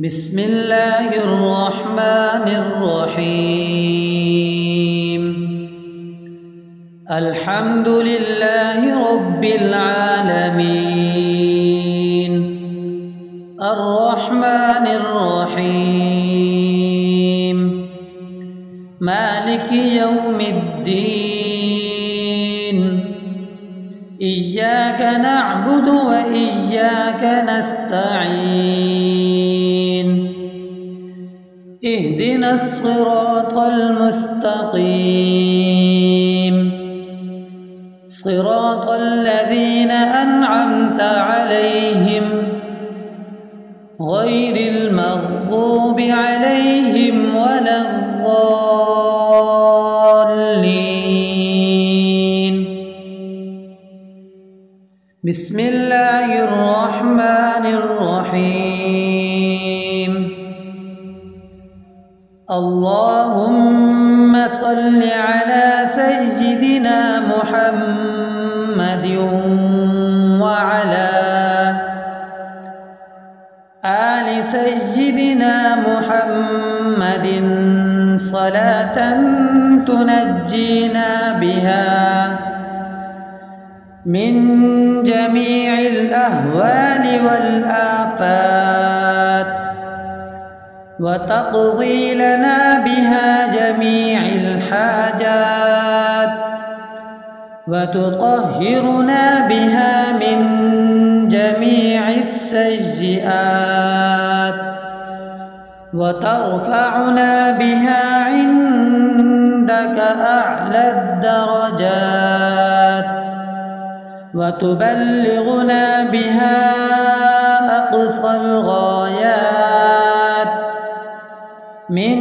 بسم الله الرحمن الرحيم. الحمد لله رب العالمين، الرحمن الرحيم، مالك يوم الدين. إياك نعبد وإياك نستعين. اهدنا الصراط المستقيم، صراط الذين أنعمت عليهم غير المغضوب عليهم ولا الضالين. بسم الله الرحمن الرحيم. اللهم صل على سيدنا محمد وعلى آل سيدنا محمد صلاة تنجينا بها من جميع الأهوال والآفات، وتقضي لنا بها جميع الحاجات، وتطهرنا بها من جميع السيئات، وترفعنا بها عندك أعلى الدرجات، وتبلغنا بها أقصى الغايات من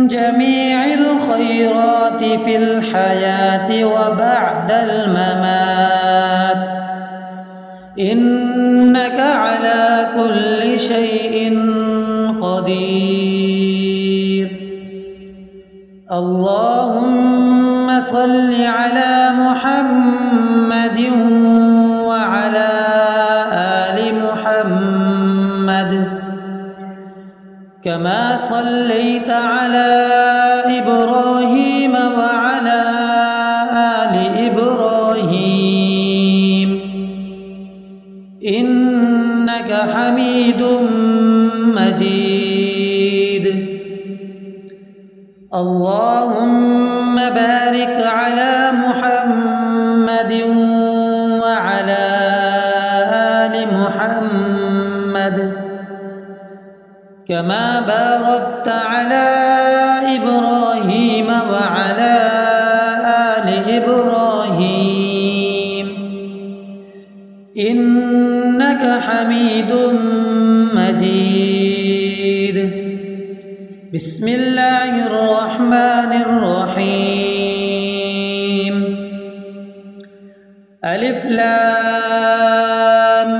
جميع الخيرات في الحياة وبعد الممات، إنك على كل شيء قدير. اللهم صل على محمد وعلى آل محمد كما صليت على إبراهيم وعلى آل إبراهيم إنك حميد مجيد. اللهم بارك على محمد وعلى آل محمد كما باركت على إبراهيم وعلى آل إبراهيم إنك حميد مجيد. بسم الله الرحمن الرحيم. ألف لام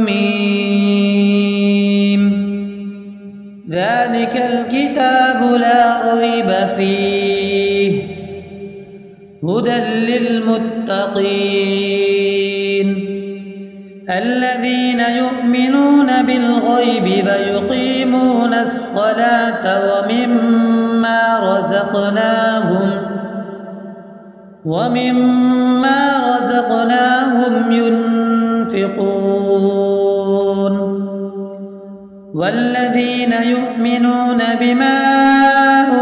ميم. ذلك الكتاب لا ريب فيه هدى للمتقين الذين يؤمنون بالغيب ويقيمون الصلاة ومما رزقناهم ينفقون والذين يؤمنون بما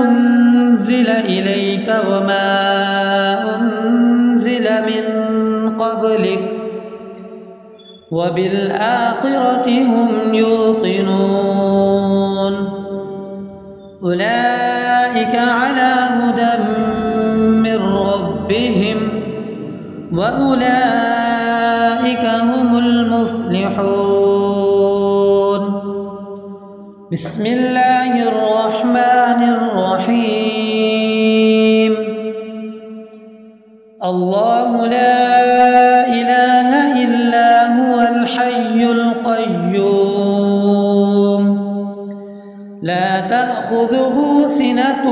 أنزل إليك وما أنزل من قبلك وبالآخرة هم يوقنون أولئك على هدى من ربهم وأولئك هم المفلحون. بسم الله الرحمن الرحيم. الله لا إله إلا هو الحي القيوم لا تأخذه سنة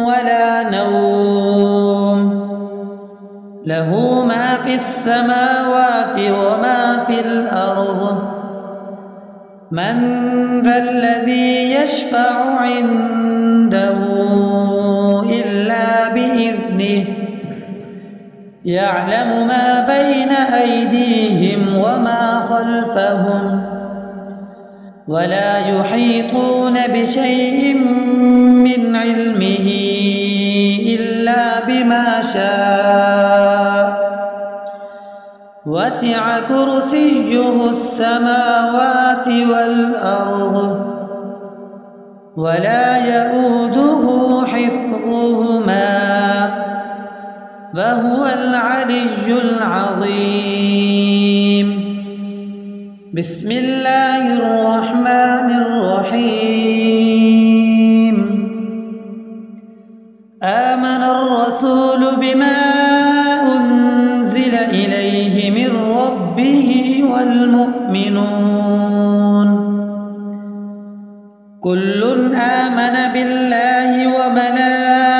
ولا نوم له ما في السماوات وما في الأرض من ذا يشفع عنده إلا بإذنه يعلم ما بين أيديهم وما خلفهم ولا يحيطون بشيء من علمه إلا بما شاء وسع كرسيه السماوات والأرض ولا يؤوده حفظهما وهو العلي العظيم. بسم الله الرحمن الرحيم. آمن الرسول بما أنزل إليه من ربه والمؤمنون كل آمن بالله وملائكته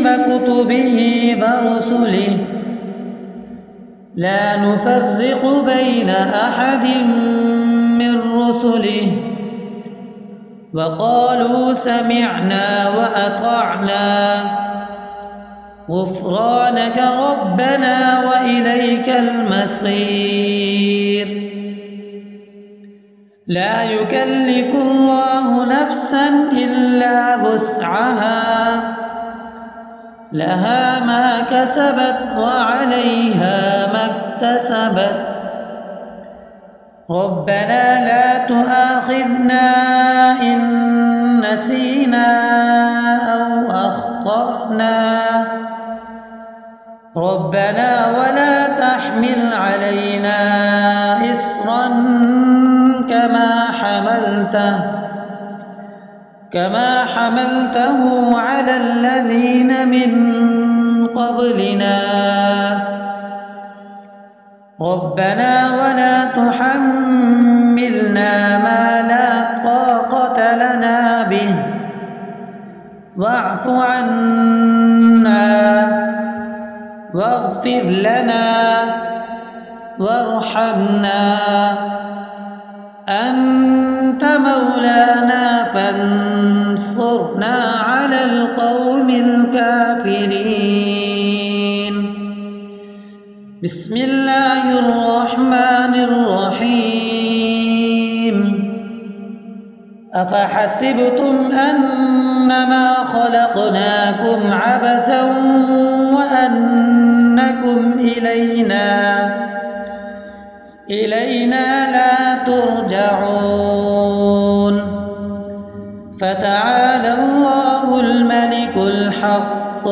وكتبه ورسله لا نفرق بين أحد من رسله وقالوا سمعنا وأطعنا غفرانك ربنا وإليك المصير. لا يكلف الله نفسا إلا وسعها لها ما كسبت وعليها ما اكتسبت ربنا لا تؤاخذنا إن نسينا أو أخطأنا ربنا ولا تحمل علينا إصرا كما حملته على الذين من قبلنا ربنا ولا تحملنا ما لا طاقة لنا به واعف عنا واغفر لنا وارحمنا أنت مولانا فانصرنا على القوم الكافرين. بسم الله الرحمن الرحيم. أفحسبتم أنما خلقناكم عبثا وأنكم إلينا لا ترجعون فتعالى الله الملك الحق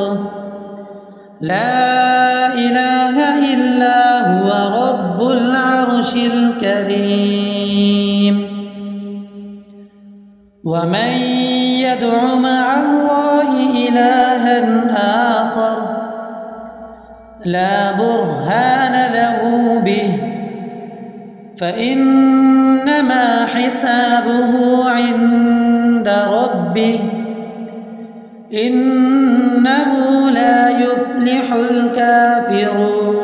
لا إله إلا هو رب العرش الكريم. ومن يدع مع الله إلها آخر لا برهان له به فإنما حسابه عند ربه إنه لا يفلح الكافرون.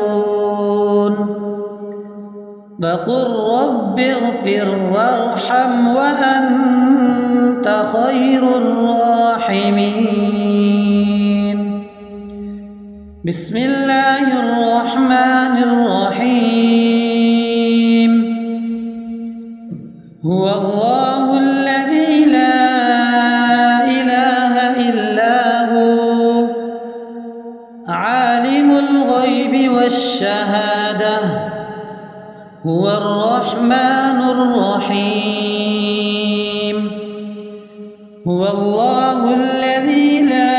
وقل رب اغفر وارحم وأنت خير الراحمين. بسم الله الرحمن الرحيم. هو الله الذي لا إله إلا هو عالم الغيب والشهادة هو الرحمن الرحيم. هو الله الذي لا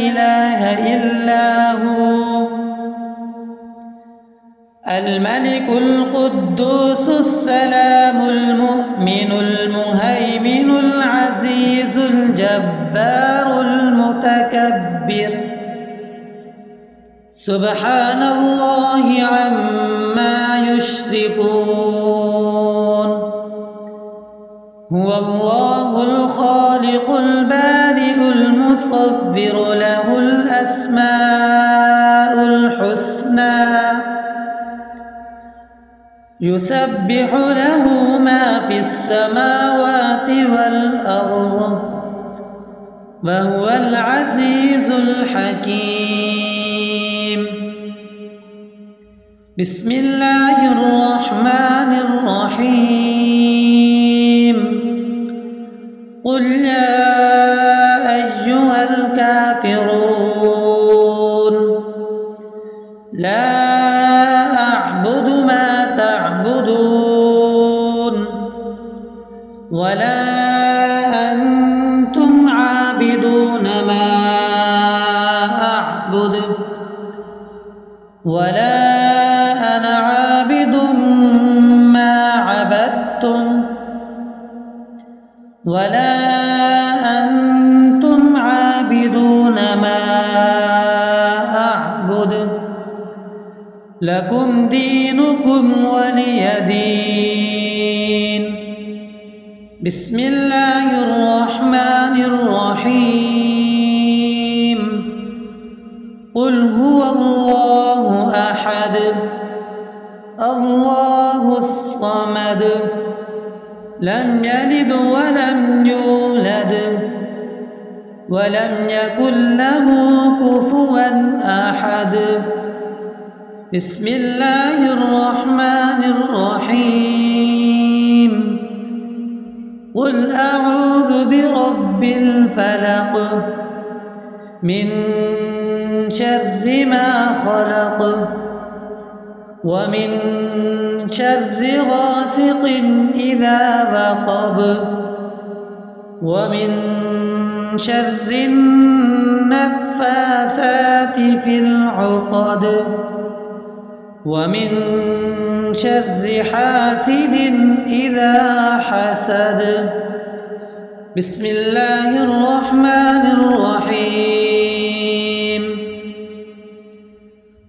إله إلا هو الملك القدوس السلام المؤمن المهيمن العزيز الجبار المتكبر سبحان الله عما يشركون. هو الله الخالق البارئ المصور له الأسماء الحسنى يسبح له ما في السماوات والأرض وهو العزيز الحكيم. بسم الله الرحمن الرحيم. قل يا أيها الكافرون لا أعبد ما تعبدون ولا أنتم عابدون ما أعبد ولا أنا عابد ما عبدتم ولا أنتم عابدون ما أعبد لكم دينكم ولي دين. بسم الله الرحمن الرحيم. قل هو الله أحد الله الصمد لم يلد ولم يولد ولم يكن له كفوا أحد. بسم الله الرحمن الرحيم. قل أعوذ برب الفلق من شر ما خلق ومن شر غاسق إذا وقب ومن شر النفاثات في العقد ومن شر حاسد إذا حسد. بسم الله الرحمن الرحيم.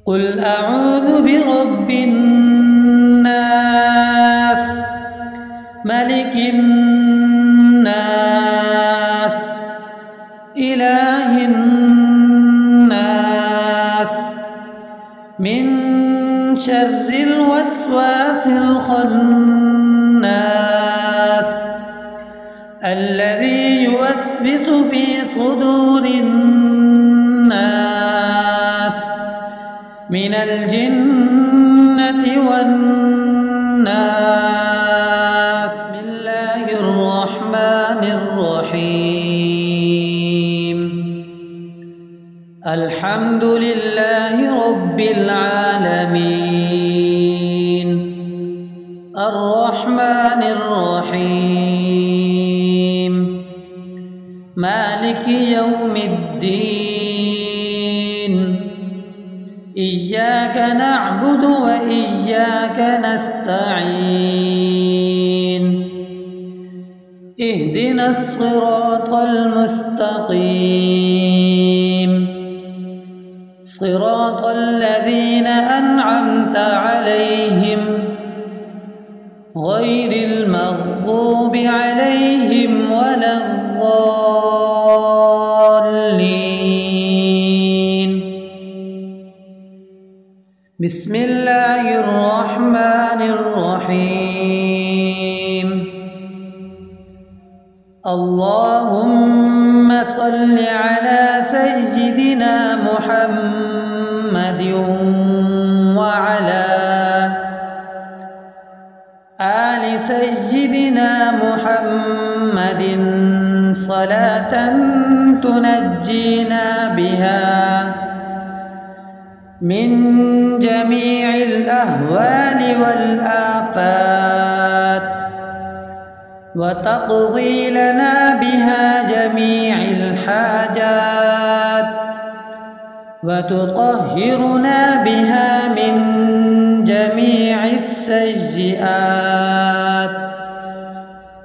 قل أعوذ برب الناس ملك الناس إله الناس من شر الوسواس الخناس الذي يوسوس في صدور الناس من الجنة والناس. بسم الله الرحمن الرحيم. الحمد لله رب العالمين الرحمن الرحيم مالك يوم الدين إياك نعبد وإياك نستعين اهدنا الصراط المستقيم صراط الذين أنعمت عليهم غير المغضوب عليهم ولا الضالين. بسم الله الرحمن الرحيم. اللهم صل على سيدنا محمد وعلى آل سيدنا محمد صلاة تنجينا بها من جميع الأهوال والآفات وتقضي لنا بها جميع الحاجات وتطهرنا بها من جميع السيئات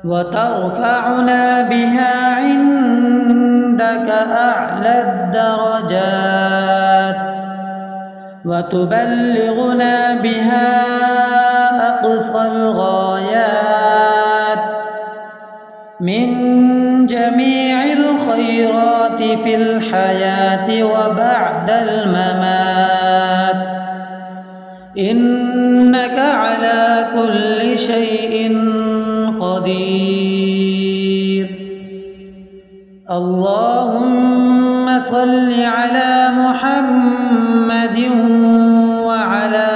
وترفعنا بها عندك أعلى الدرجات وتبلغنا بها أقصى الغايات من جميع الخيرات في الحياة وبعد الممات إنك على كل شيء قدير. اللهم صل على محمد وعلى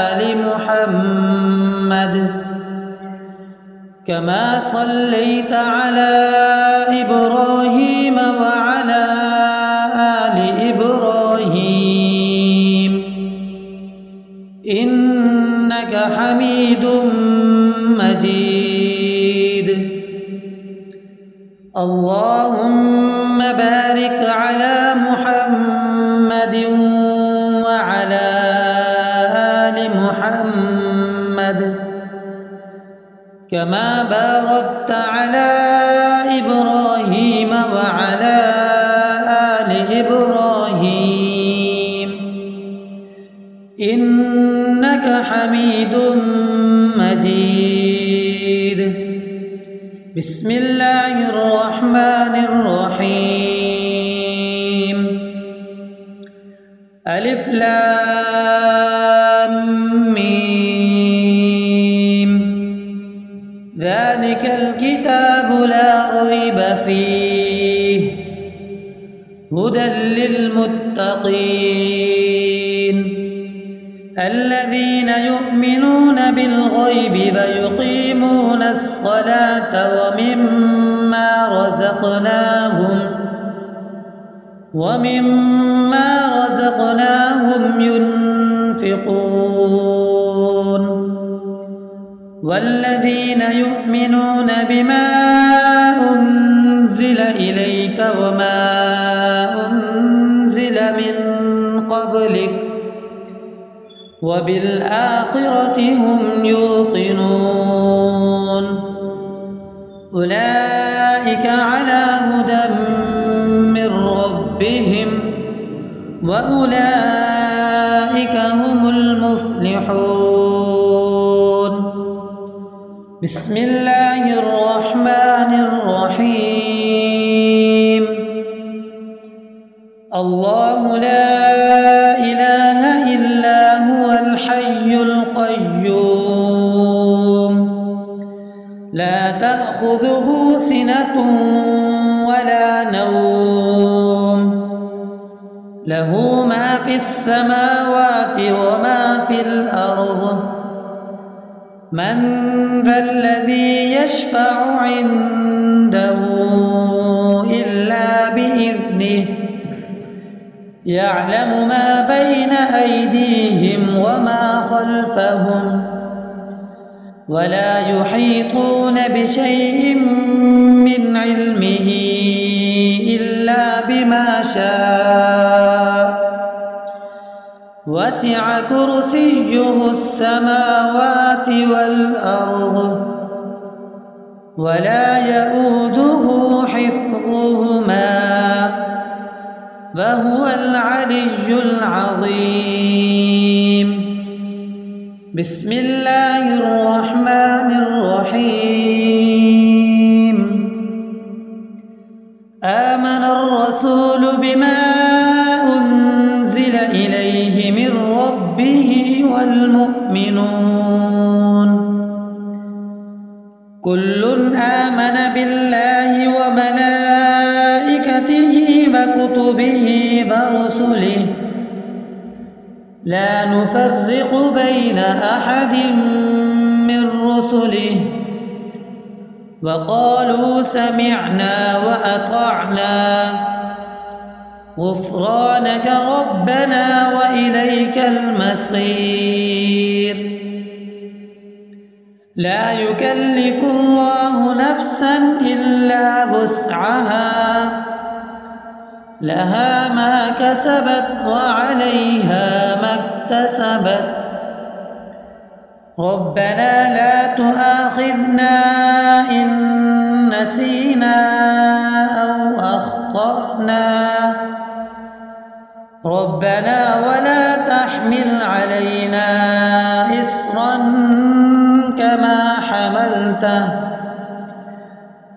آل محمد كما صليت على إبراهيم وعلى آل إبراهيم إنك حميد مجيد. اللهم بارك على محمد وعلى آل محمد كما باركت على إبراهيم وعلى آل إبراهيم إنك حميد مجيد. بسم الله الرحمن الرحيم. ألف لام ميم. ذلك الكتاب لا ريب فيه هدى للمتقين الذين يؤمنون بالغيب ويقيمون الصلاة ومما رزقناهم ينفقون والذين يؤمنون بما أنزل إليك وما أنزل من قبلك وبالآخرة هم يوقنون أولئك على هدى من ربهم وأولئك هم المفلحون. بسم الله الرحمن الرحيم. الله لا إله إلا هو الحي القيوم لا تأخذه سنة ولا نوم له ما في السماوات وما في الأرض من ذا الذي يشفع عنده إلا بإذنه يعلم ما بين أيديهم وما خلفهم ولا يحيطون بشيء من علمه إلا بما شاء وسع كرسيه السماوات والأرض ولا يؤوده حفظهما وهو العلي العظيم. بسم الله الرحمن الرحيم. آمن الرسول بما أنزل إليه من ربه والمؤمنون كل آمن بالله وملائكته وكتبه ورسله لا نفرق بين أحد من رسله وقالوا سمعنا وأطعنا غفرانك ربنا وإليك المصير. لا يكلف الله نفسا إلا وسعها لها ما كسبت وعليها ما اكتسبت ربنا لا تؤاخذنا إن نسينا أو أخطأنا ربنا ولا تحمل علينا إصرا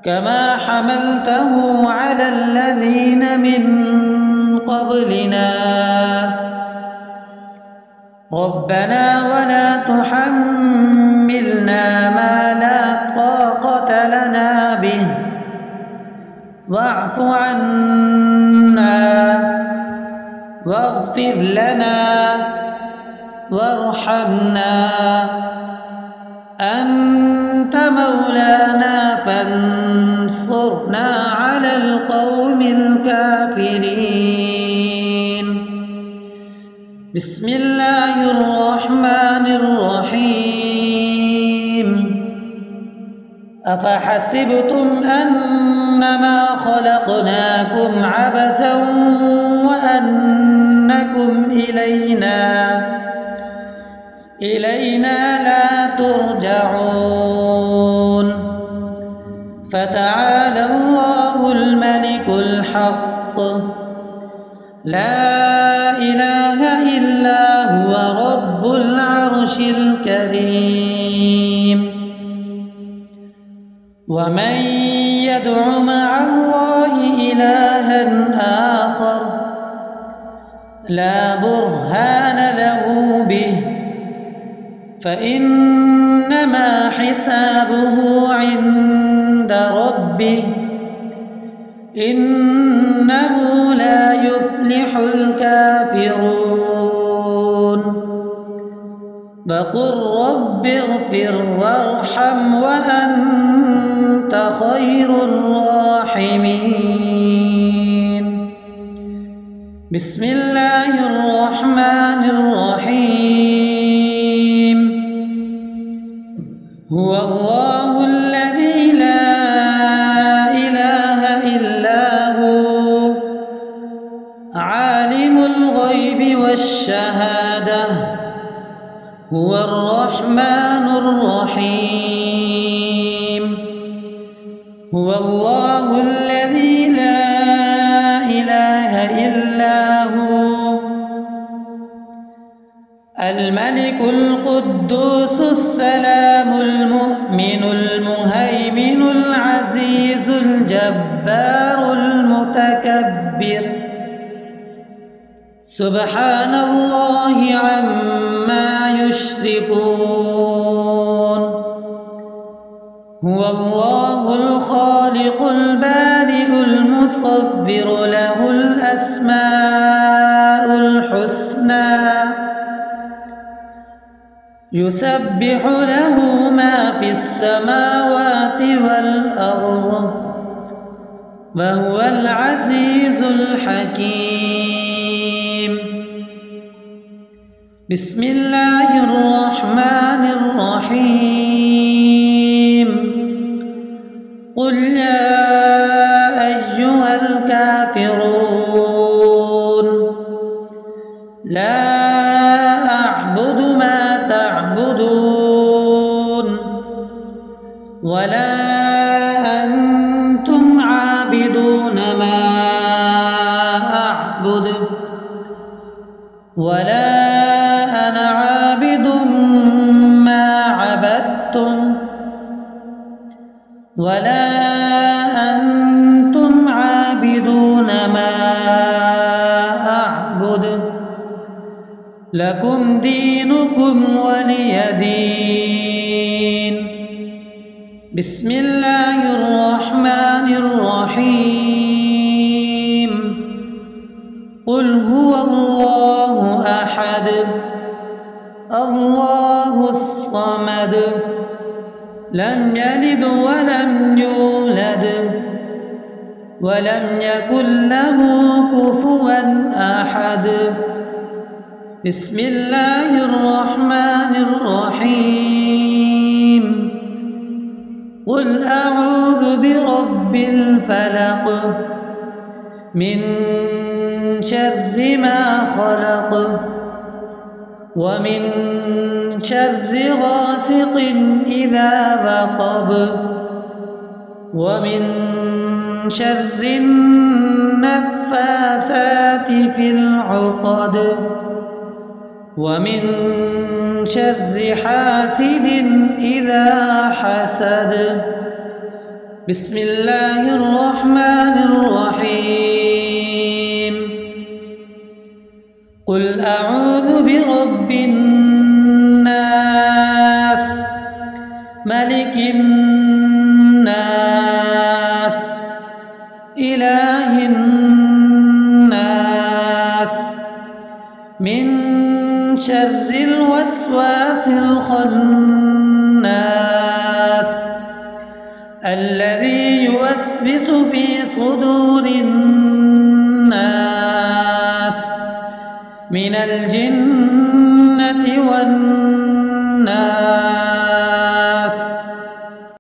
كما حملته على الذين من قبلنا ربنا ولا تحملنا ما لا طاقة لنا به واعف عنا واغفر لنا وارحمنا أنت مولانا فانصرنا على القوم الكافرين. بسم الله الرحمن الرحيم. أفحسبتم أنما خلقناكم عبثا وأنكم إلينا لا ترجعون فتعالى الله الملك الحق لا إله إلا هو رب العرش الكريم. ومن يدع مع الله إلها آخر لا برهان له به فإنما حسابه عند ربه إنه لا يفلح الكافرون. وقل رب اغفر وارحم وأنت خير الراحمين. بسم الله الرحمن الرحيم. هو الله الذي لا إله إلا هو عالم الغيب والشهادة هو الرحمن الرحيم. هو الله الذي لا إله إلا هو الملك القدوس السلام المؤمن المهيمن العزيز الجبار المتكبر سبحان الله عما يشركون. هو الله الخالق البارئ المصور له الأسماء الحسنى يسبح له ما في السماوات والأرض وهو العزيز الحكيم. بسم الله الرحمن الرحيم. قل يا أيها الكافرون لا أعبد ما تعبدون ولا أنتم عابدون ما أعبد ولا أنا عابد ما عبدتم ولا أنتم عابدون ما أعبد لكم دينكم ولي دين. بسم الله الرحمن الرحيم. قل هو الله أحد الله الصمد لم يلد ولم يولد ولم يكن له كفوا أحد. بسم الله الرحمن الرحيم. قل أعوذ برب الفلق من شر ما خلق ومن شر غاسق إذا وقب ومن شر النفاثات في العقد ومن شر حاسد إذا حسد. بسم الله الرحمن الرحيم. قل أعوذ برب الناس ملك الناس إله الناس من شر الوسواس الخناس الذي يوسوس في صدور الناس من الجنة والناس.